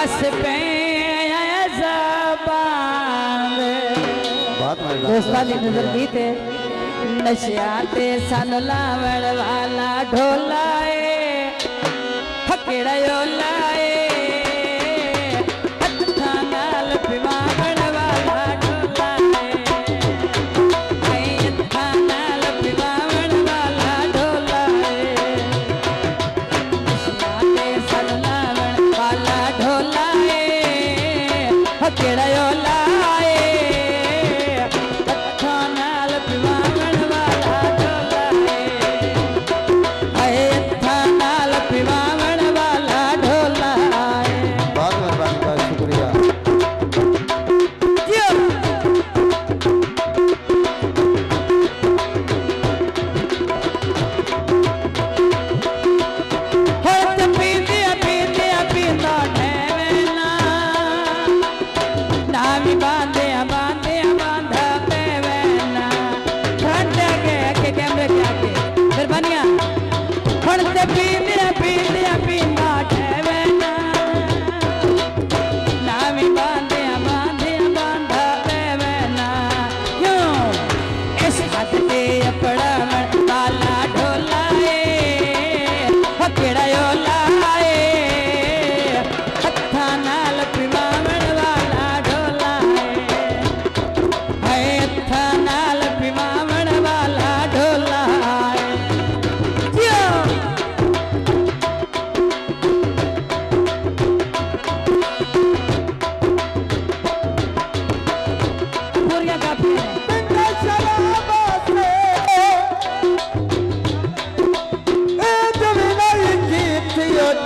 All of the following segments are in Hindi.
बस पे दोस्तां दी नजर गीत है नशिया ते सन लावण वाला ढोलाए फकेड़ा लाए हत्थां नाल पिवावण वाला ढोलाए हत्थां नाल पिवावण वाला ढोलाए नशिया ते सन लावण वाला ढोलाए फकेड़ा लाए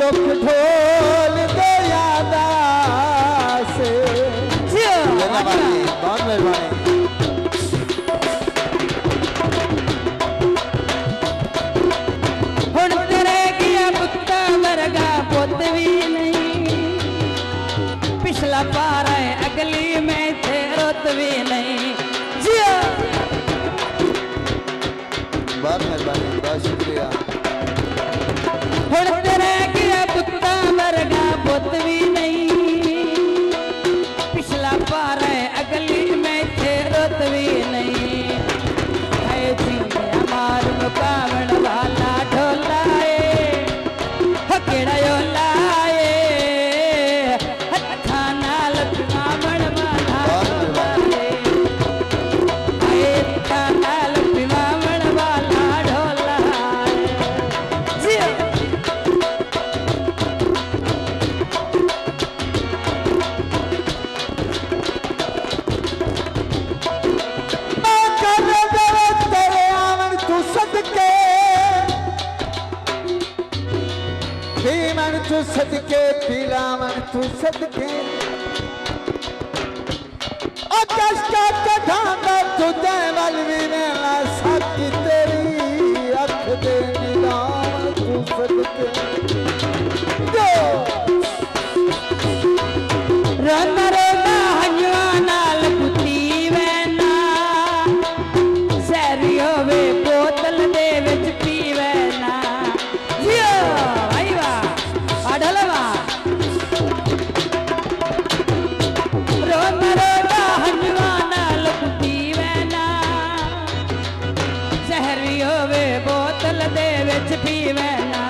ढोल दे यादा से बहुत मेहरबानी हुण तेरे किया पुत्ता वर्गा पुत भी नहीं पिछला पारा है अगली में थे रुत भी नहीं जिया बहुत मेहरबानी बहुत शुक्रिया हुण तेरे किया पुत्ता वर्गा पुत भी नहीं पिछला पार है अगली में थे रुत भी नहीं है जी हमार मुकावण वाला ढोलाए फकेड़ा लाए हत्थां नाल पिवावण वाला ढोलाए हत्थां नाल पिवावण वाला ढोलाए जी तू सदके पीलावन तू सदके कष्टा कठांदा तुझे वलवी मेला साकी तेरी अख दे नीलाम तू सदके रन रोना हंजवा नाल पुती वैना सैरी होवे बोतल दे विच पीवे ना जियो भाई वाह ढोलवा रोन रोना हंजवा नाल पुती वैना जहर भी होवे बोतल दे विच पीवे ना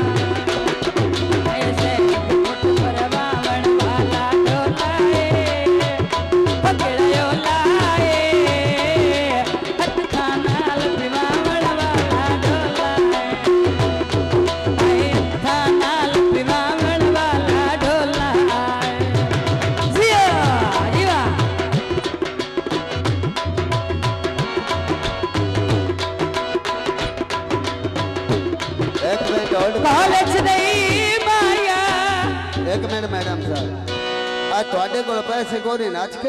एक मिनट मैडम साहब आज थोड़े को पैसे को नहीं नाच के